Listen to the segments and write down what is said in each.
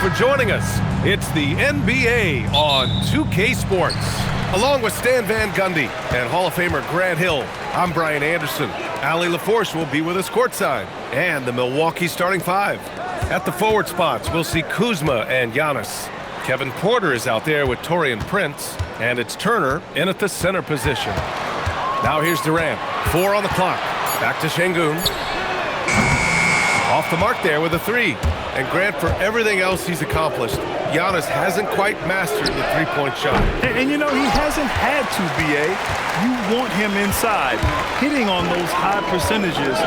for joining us. It's the NBA on 2K Sports. Along with Stan Van Gundy and Hall of Famer Grant Hill, I'm Brian Anderson. Allie LaForce will be with us courtside, and the Milwaukee starting five. At the forward spots, we'll see Kuzma and Giannis. Kevin Porter is out there with Taurean Prince, and it's Turner in at the center position. Now here's Durant. 4 on the clock. Back to Şengün. Off the mark there with a three. And Grant, for everything else he's accomplished, Giannis hasn't quite mastered the three-point shot. And you know, he hasn't had to, B.A. You want him inside, hitting on those high percentages,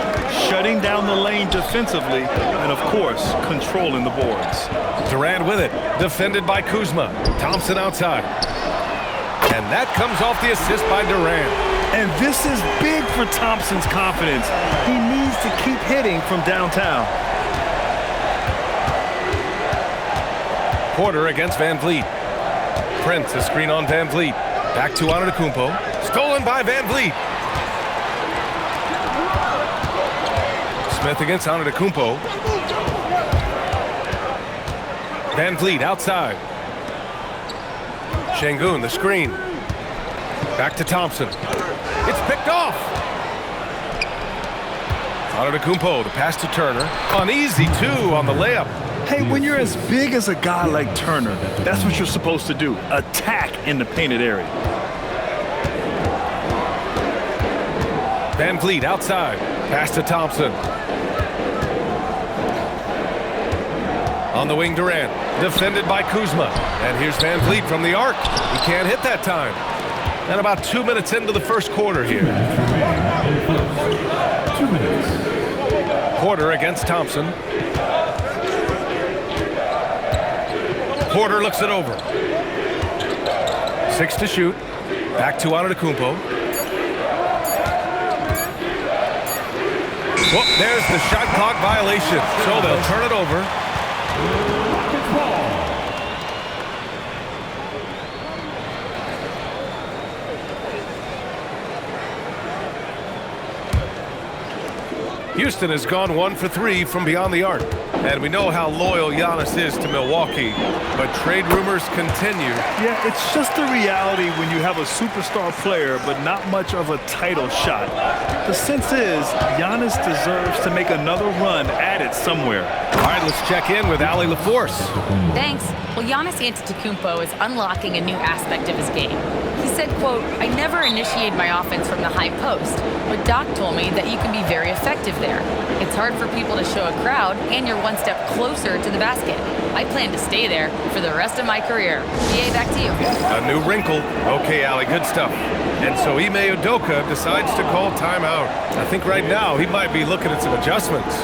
shutting down the lane defensively, and, of course, controlling the boards. Durant with it, defended by Kuzma. Thompson outside. And that comes off the assist by Durant. And this is big for Thompson's confidence. He needs to keep hitting from downtown. Porter against Van Vliet. Prince, a screen on Van Vliet. Back to Antetokounmpo. Stolen by Van Vliet. Smith against Antetokounmpo. Van Vliet outside. Şengün, the screen. Back to Thompson. It's picked off. Antetokounmpo, the pass to Turner. An easy two on the layup. Hey, when you're as big as a guy like Turner, that's what you're supposed to do. Attack in the painted area. Van Vliet outside. Pass to Thompson. On the wing, Durant. Defended by Kuzma. And here's Van Vliet from the arc. He can't hit that time. And about 2 minutes into the first quarter here. 2 minutes. Porter against Thompson. Porter looks it over. 6 to shoot. Back to Antetokounmpo. Whoop, there's the shot clock violation. So they'll turn it over. Houston has gone 1 for 3 from beyond the arc. And we know how loyal Giannis is to Milwaukee, but trade rumors continue. Yeah, it's just the reality when you have a superstar player, but not much of a title shot. The sense is, Giannis deserves to make another run at it somewhere. All right, let's check in with Allie LaForce. Thanks. Well, Giannis Antetokounmpo is unlocking a new aspect of his game. He said, quote, "I never initiate my offense from the high post, but Doc told me that you can be very effective there. It's hard for people to show a crowd, and you're one step closer to the basket. I plan to stay there for the rest of my career." BA, back to you. A new wrinkle. Okay, Allie, good stuff. And so Ime Udoka decides to call timeout. I think right now he might be looking at some adjustments.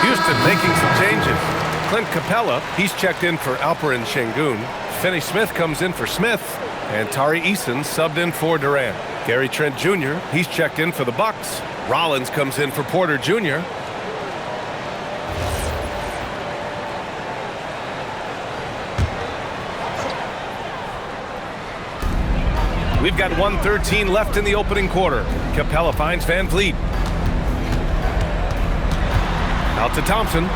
Houston making some changes. Clint Capella, he's checked in for Alperen Şengün. Finney Smith comes in for Smith. And Tari Eason subbed in for Durant. Gary Trent Jr., he's checked in for the Bucks. Rollins comes in for Porter Jr. We've got 1:13 left in the opening quarter. Capella finds Van Vliet. Out to Thompson.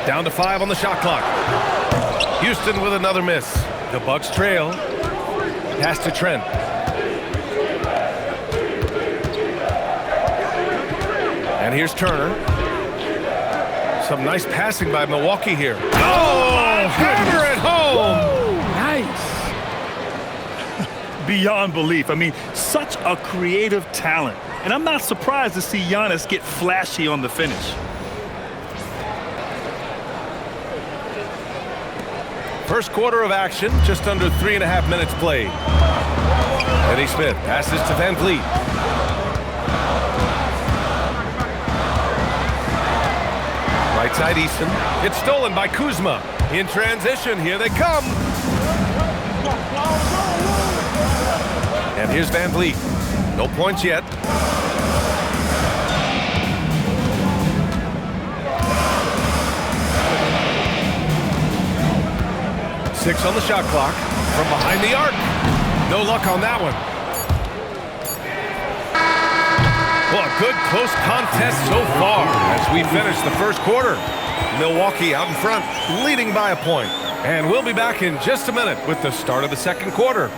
Down to 5 on the shot clock. Houston with another miss. The Bucks trail. Pass to Trent. And here's Turner. Some nice passing by Milwaukee here. Oh, hammer it home! Nice. Beyond belief. I mean, such a creative talent. And I'm not surprised to see Giannis get flashy on the finish. First quarter of action, just under 3.5 minutes played. Eddie Smith passes to Van Vliet. Right side Easton. It's stolen by Kuzma. In transition, here they come. And here's Van Vliet. No points yet. Six on the shot clock from behind the arc. No luck on that one. Well, a good close contest so far as we finish the first quarter. Milwaukee out in front, leading by a point. And we'll be back in just a minute with the start of the second quarter.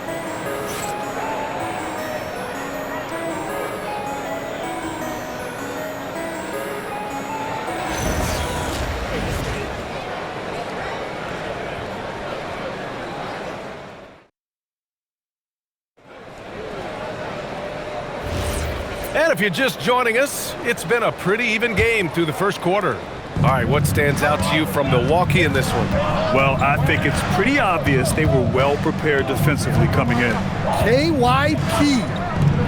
And if you're just joining us, it's been a pretty even game through the first quarter. All right, what stands out to you from Milwaukee in this one? Well, I think it's pretty obvious they were well prepared defensively coming in. KYP,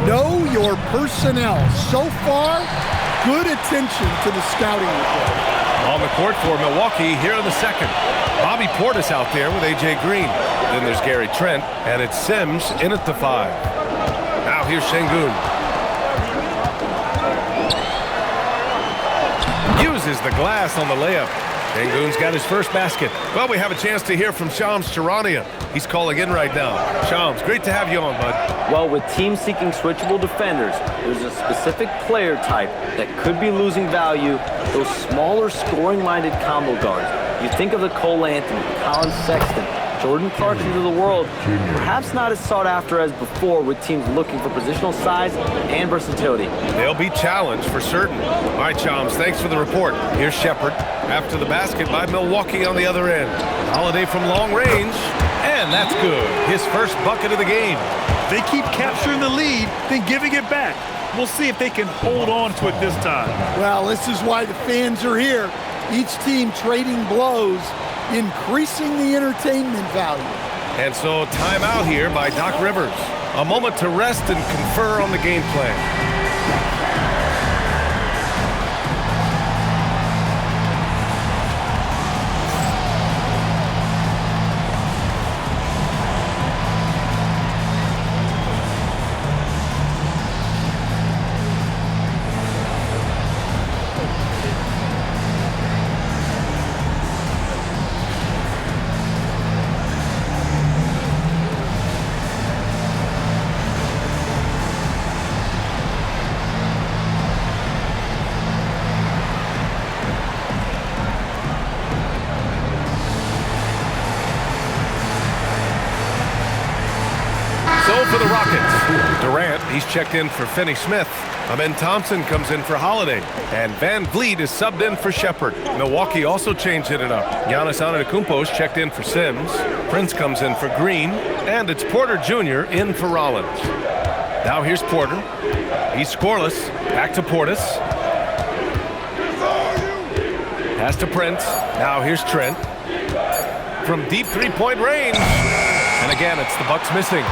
know your personnel. So far, good attention to the scouting report. On the court for Milwaukee here in the second. Bobby Portis out there with A.J. Green. Then there's Gary Trent, and it's Sims in at the 5. Now here's Şengün. Uses the glass on the layup. Şengün's got his first basket. Well, we have a chance to hear from Shams Charania. He's calling in right now. Shams, great to have you on, bud. Well, with teams seeking switchable defenders, there's a specific player type that could be losing value, those smaller scoring-minded combo guards. You think of the Cole Anthony, Colin Sexton, Jordan Clarksons of the world, perhaps not as sought after as before with teams looking for positional size and versatility. They'll be challenged for certain. All right, Shams, thanks for the report. Here's Shepard after the basket by Milwaukee on the other end. Holiday from long range, and that's good. His first bucket of the game. They keep capturing the lead, then giving it back. We'll see if they can hold on to it this time. Well, this is why the fans are here. Each team trading blows, increasing the entertainment value. And so timeout here by Doc Rivers. A moment to rest and confer on the game plan. So for the Rockets, Durant, he's checked in for Finney Smith. Amen Thompson comes in for Holiday. And Van Vliet is subbed in for Shepard. Milwaukee also changed it up. Giannis Antetokounmpo's checked in for Sims. Prince comes in for Green. And it's Porter Jr. in for Rollins. Now here's Porter. He's scoreless. Back to Portis. Pass to Prince. Now here's Trent. From deep three-point range. And again, it's the Bucks missing.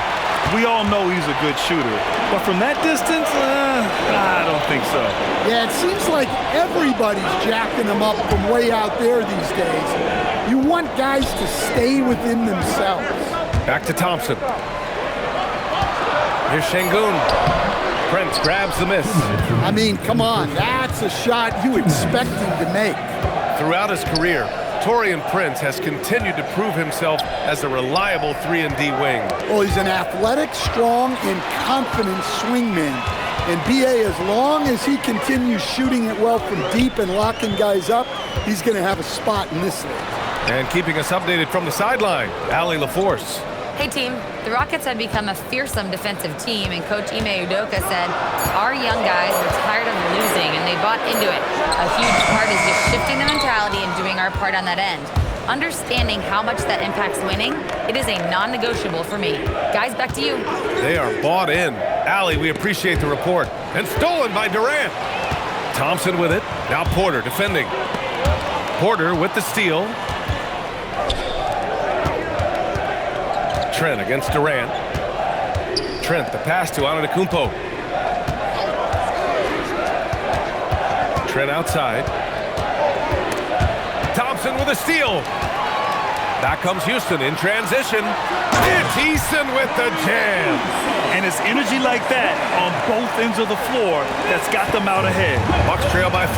We all know he's a good shooter, but from that distance, I don't think so. Yeah, it seems like everybody's jacking him up from way out there these days. You want guys to stay within themselves. Back to Thompson. Here's Şengün. Prince grabs the miss. I mean, come on, that's a shot you expect him to make. Throughout his career, Taurean Prince has continued to prove himself as a reliable 3-and-D wing. Oh, he's an athletic, strong, and confident swingman. And B.A., as long as he continues shooting it well from deep and locking guys up, he's going to have a spot in this league. And keeping us updated from the sideline, Allie LaForce. Hey team, the Rockets have become a fearsome defensive team, and Coach Ime Udoka said, our young guys were tired of losing and they bought into it. A huge part is just shifting the mentality right on that end. Understanding how much that impacts winning, it is a non-negotiable for me. Guys, back to you. They are bought in. Allie, we appreciate the report. And stolen by Durant. Thompson with it. Now Porter defending. Porter with the steal. Trent against Durant. Trent, the pass to Antetokounmpo. Trent outside. Thompson with a steal. Back comes Houston in transition. It's Eason with the jam. And it's energy like that on both ends of the floor that's got them out ahead. Bucks trail by 4.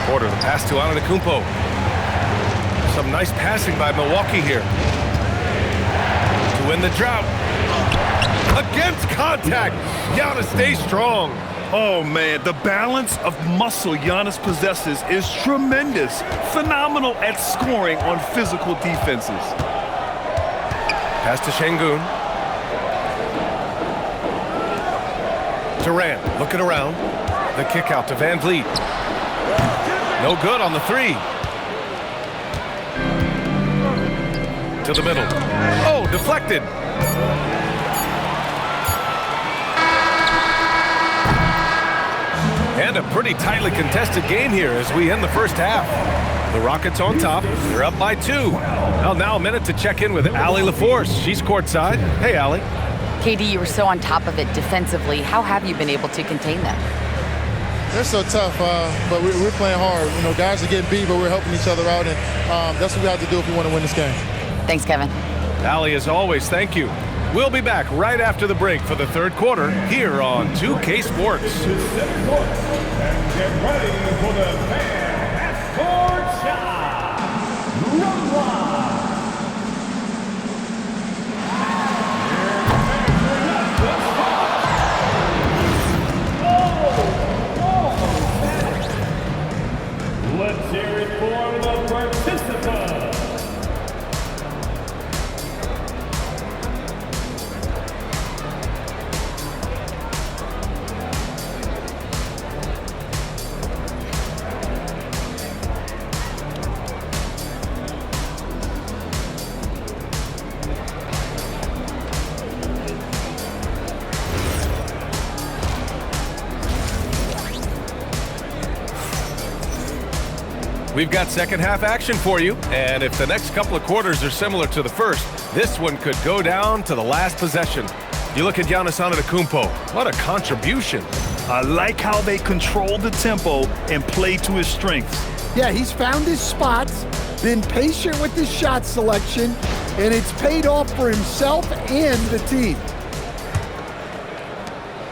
Porter, the pass to Antetokounmpo. Some nice passing by Milwaukee here. To win the drought. Against contact. Giannis stays strong. Oh, man, the balance of muscle Giannis possesses is tremendous. Phenomenal at scoring on physical defenses. Pass to Şengün. Durant looking around. The kick out to Van Vliet. No good on the 3. To the middle. Oh, deflected. And a pretty tightly contested game here as we end the first half. The Rockets on top. They're up by 2. Well, now a minute to check in with Allie LaForce. She's courtside. Hey, Allie. KD, you were so on top of it defensively. How have you been able to contain them? They're so tough, but we're playing hard. You know, guys are getting beat, but we're helping each other out, and that's what we have to do if we want to win this game. Thanks, Kevin. Allie, as always, thank you. We'll be back right after the break for the third quarter here on 2K Sports. And get ready for the fan court shot. Relive. Let's hear it for the participants. We've got second half action for you, and if the next couple of quarters are similar to the first, this one could go down to the last possession. You look at Giannis Antetokounmpo. What a contribution. I like how they control the tempo and play to his strengths. Yeah, he's found his spots, been patient with his shot selection, and it's paid off for himself and the team.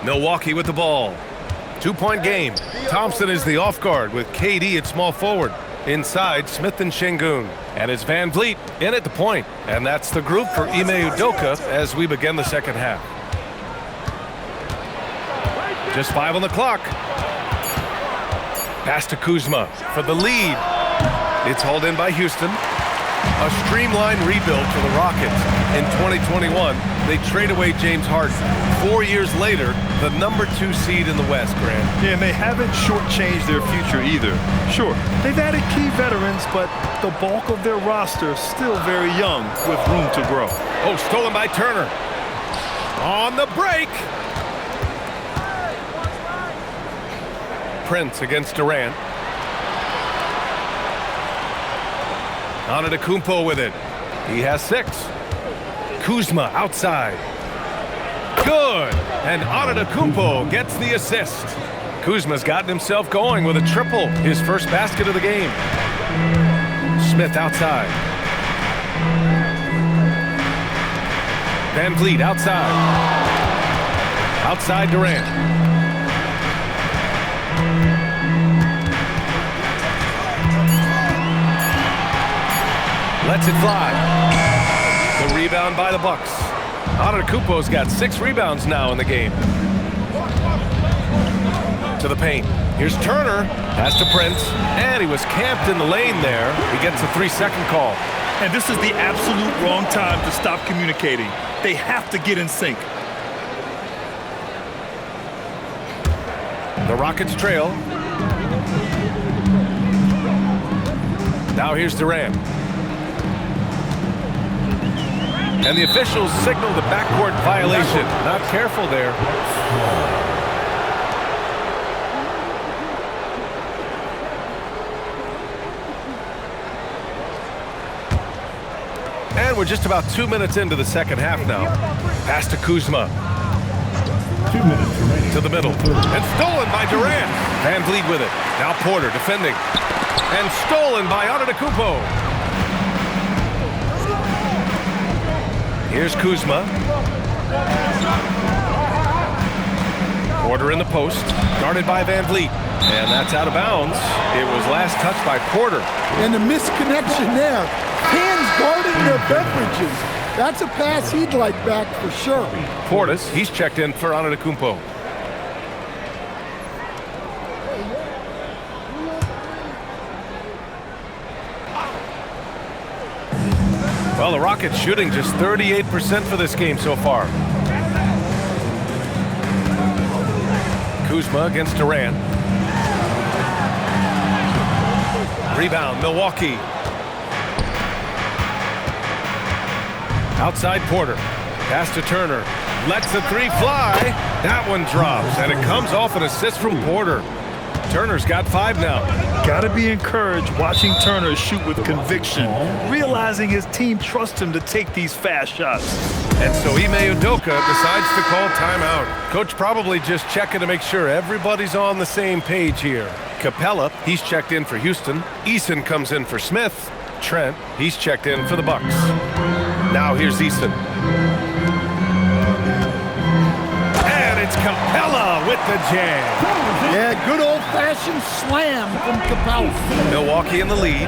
Milwaukee with the ball. 2-point game. Thompson is the off guard with KD at small forward. Inside, Smith and Şengün. And it's Van Vliet in at the point. And that's the group for Ime Udoka as we begin the second half. Just 5 on the clock. Pass to Kuzma for the lead. It's hauled in by Houston. A streamlined rebuild for the Rockets. In 2021, they trade away James Harden. 4 years later, the number 2 seed in the West, Grant. Yeah, and they haven't shortchanged their future either. Sure, they've added key veterans, but the bulk of their roster is still very young with room to grow. Oh, stolen by Turner. On the break. Prince against Durant. Antetokounmpo with it. He has 6. Kuzma outside. Good. And Antetokounmpo gets the assist. Kuzma's gotten himself going with a triple, his first basket of the game. Smith outside. Van Vliet outside. Outside Durant. Lets it fly. The rebound by the Bucks. Antetokounmpo's got 6 rebounds now in the game. To the paint. Here's Turner. Pass to Prince. And he was camped in the lane there. He gets a 3-second call. And this is the absolute wrong time to stop communicating. They have to get in sync. The Rockets trail. Now here's Durant. And the officials signal the backcourt violation. Not careful there. And we're just about 2 minutes into the second half now. Pass to Kuzma. 2 minutes remaining. To the middle. And stolen by Durant. Van Vliet with it. Now Porter defending. And stolen by Antetokounmpo. Here's Kuzma. Porter in the post. Guarded by Van Vliet. And that's out of bounds. It was last touched by Porter. And the misconnection there. Hands guarding their beverages. That's a pass he'd like back for sure. Portis, he's checked in for Antetokounmpo. Well, the Rockets shooting just 38% for this game so far. Kuzma against Durant. Rebound, Milwaukee. Outside Porter. Pass to Turner. Lets the three fly. That one drops, and it comes off an assist from Porter. Turner's got 5 now. Gotta be encouraged watching Turner shoot with conviction, realizing his team trusts him to take these fast shots. And so Ime Udoka decides to call timeout. Coach probably just checking to make sure everybody's on the same page here. Capella, he's checked in for Houston. Eason comes in for Smith. Trent, he's checked in for the Bucks. Now here's Eason. And it's Capella with the jam. Yeah, good old-fashioned slam from Capella. Milwaukee in the lead.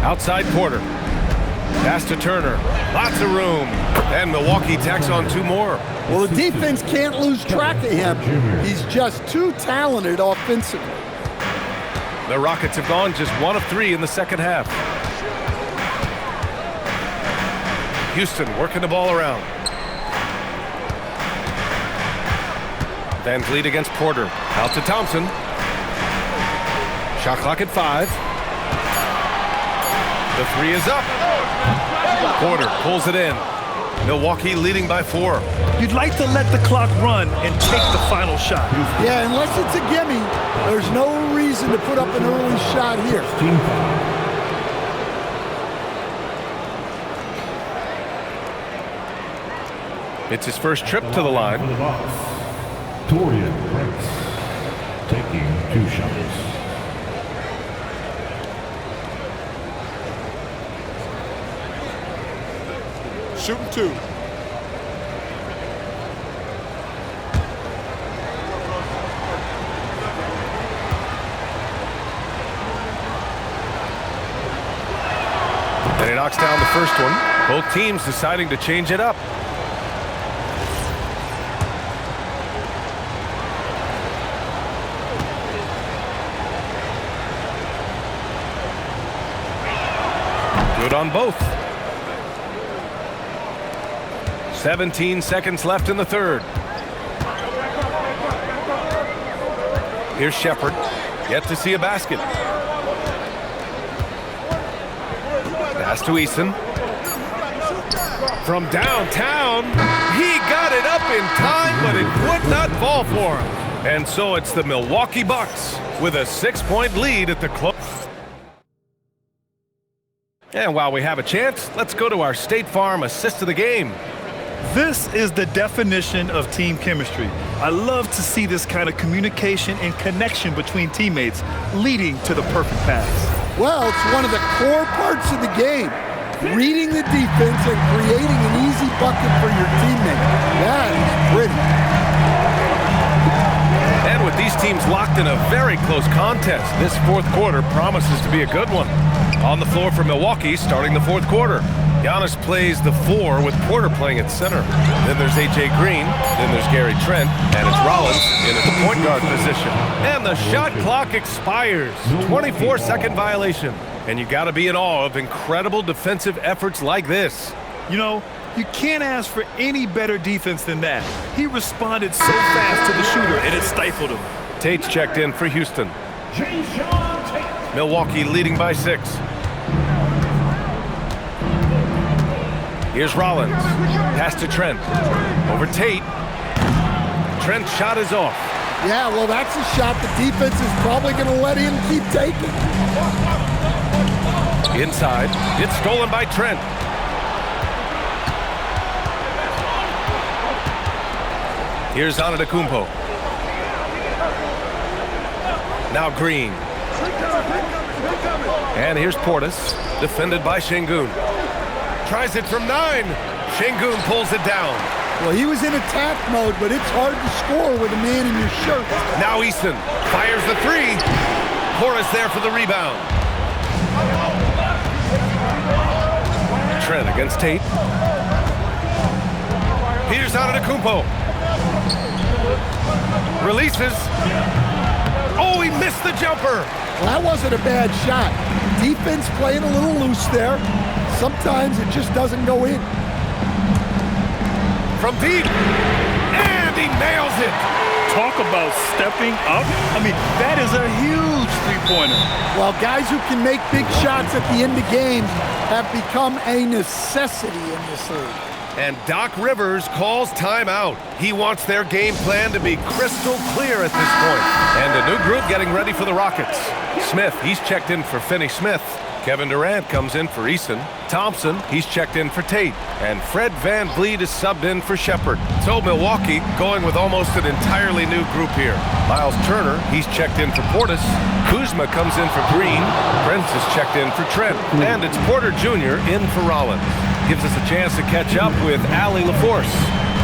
Outside Porter. Pass to Turner. Lots of room. And Milwaukee tacks on 2 more. Well, the defense can't lose track of him. He's just too talented offensively. The Rockets have gone just 1 of 3 in the second half. Houston working the ball around. Van Vliet against Porter. Out to Thompson. Shot clock at 5. The 3 is up. Porter pulls it in. Milwaukee leading by 4. You'd like to let the clock run and take the final shot. Yeah, unless it's a gimme, there's no reason to put up an early shot here. Team foul. It's his first trip to the line. For the Bucks, Torian Prince taking 2 shots. Shooting 2. And he knocks down the first one. Both teams deciding to change it up. Good on both. 17 seconds left in the third. Here's Shepard. Yet to see a basket. Pass to Eason. From downtown, he got it up in time, but it would not fall for him. And so it's the Milwaukee Bucks with a 6-point lead at the close. And while we have a chance, let's go to our State Farm assist of the game. This is the definition of team chemistry. I love to see this kind of communication and connection between teammates leading to the perfect pass. Well, it's one of the core parts of the game. Reading the defense and creating an easy bucket for your teammate. That is pretty. And with these teams locked in a very close contest, this fourth quarter promises to be a good one. On the floor for Milwaukee, starting the fourth quarter. Giannis plays the 4 with Porter playing at center. Then there's A.J. Green. Then there's Gary Trent. And it's Rollins in at the point guard position. And the shot clock expires. 24-second violation. And you got to be in awe of incredible defensive efforts like this. You know, you can't ask for any better defense than that. He responded so fast to the shooter, and it stifled him. Tate's checked in for Houston. Milwaukee leading by 6. Here's Rollins. Pass to Trent. Over Tate. Trent's shot is off. Yeah, well, that's a shot the defense is probably going to let him keep taking. Inside. It's stolen by Trent. Here's Antetokounmpo. Now Green. And here's Portis, defended by Şengün. Tries it from 9. Şengün pulls it down. Well, he was in attack mode, but it's hard to score with a man in your shirt. Now Easton fires the 3. Portis there for the rebound. Trent against Tate. Here's Antetokounmpo. Releases. Oh, he missed the jumper. Well, that wasn't a bad shot. Defense playing a little loose there. Sometimes it just doesn't go in. From deep. And he nails it. Talk about stepping up. I mean, that is a huge three-pointer. Well, guys who can make big shots at the end of games have become a necessity in this league. And Doc Rivers calls timeout. He wants their game plan to be crystal clear at this point. And a new group getting ready for the Rockets. Smith, he's checked in for Finney Smith. Kevin Durant comes in for Eason. Thompson, he's checked in for Tate. And Fred VanVleet is subbed in for Shepard. So Milwaukee going with almost an entirely new group here. Miles Turner, he's checked in for Portis. Kuzma comes in for Green. Prince is checked in for Trent. And it's Porter Jr. in for Rollins. Gives us a chance to catch up with Allie LaForce.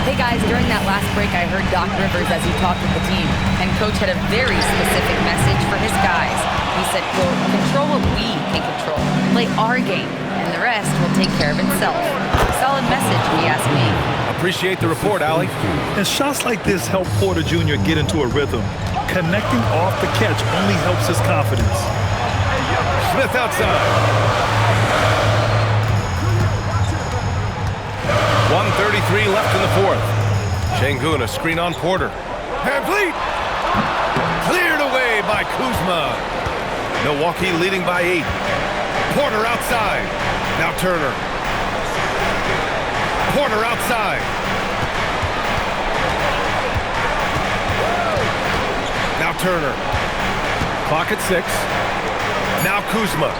Hey guys, during that last break, I heard Doc Rivers as he talked with the team, and Coach had a very specific message for his guys. He said, quote, control what we can control, play our game, and the rest will take care of itself. Solid message, if you ask me. Appreciate the report, Allie. And shots like this help Porter Jr. get into a rhythm. Connecting off the catch only helps his confidence. Smith outside. 1:33 left in the 4th. Şengün, a screen on Porter. VanVleet! Cleared away by Kuzma. Milwaukee leading by 8. Porter outside. Now Turner. Porter outside. Now Turner. Clock at 6. Now Kuzma.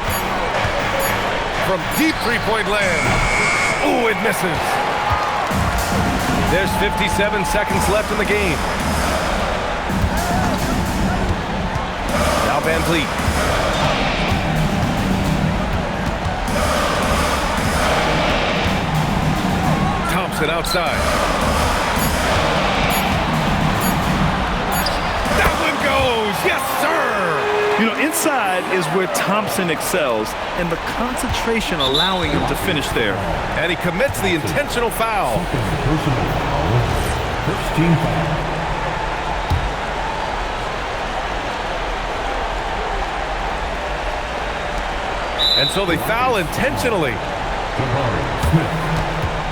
From deep three-point land. Oh, it misses. There's 57 seconds left in the game. Now VanVleet. Thompson outside. That one goes. Yes, sir. You know, inside is where Thompson excels, and the concentration allowing him to finish there. And he commits the intentional foul. Personal foul. First team foul. And so they foul intentionally. Jabari Smith.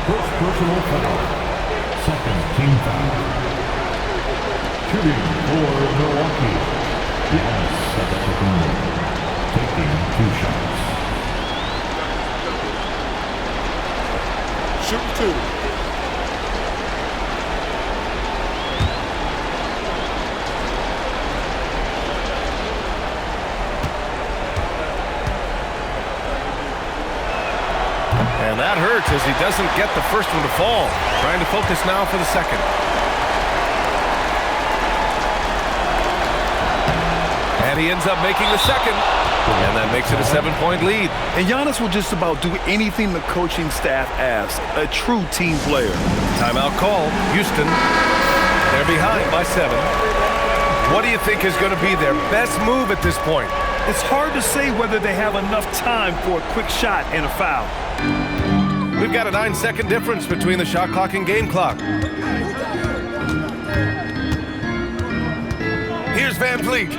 First personal foul. Second team foul. Shooting for Milwaukee. Giannis Antetokounmpo. Taking 2 shots. Shoot 2. And that hurts as he doesn't get the first one to fall. Trying to focus now for the second. And he ends up making the second. And that makes it a 7-point lead. And Giannis will just about do anything the coaching staff asks. A true team player. Timeout call. Houston. They're behind by 7. What do you think is going to be their best move at this point? It's hard to say whether they have enough time for a quick shot and a foul. We've got a 9-second difference between the shot clock and game clock. Here's VanVleet.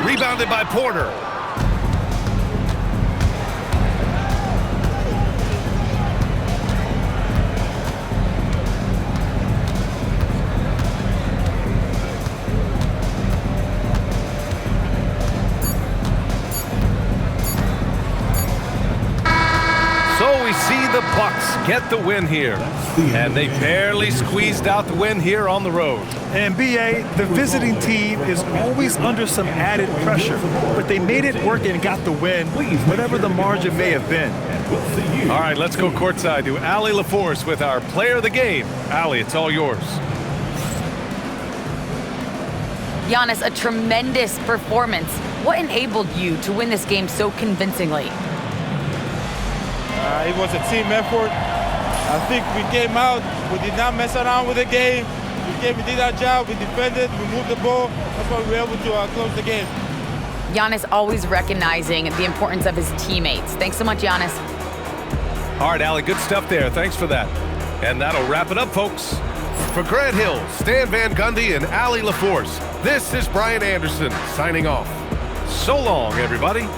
Rebounded by Porter. the Bucks get the win here. And they barely squeezed out the win here on the road. And BA, the visiting team is always under some added pressure, but they made it work and got the win, whatever the margin may have been. All right, let's go courtside to Allie LaForce with our player of the game. Allie, it's all yours. Giannis, a tremendous performance. What enabled you to win this game so convincingly? It was a team effort. I think we came out, we did not mess around with the game. We did our job, we defended, we moved the ball. That's why we were able to close the game. Giannis always recognizing the importance of his teammates. Thanks so much, Giannis. All right, Allie, good stuff there. Thanks for that. And that'll wrap it up, folks. For Grant Hill, Stan Van Gundy, and Allie LaForce, this is Brian Anderson signing off. So long, everybody.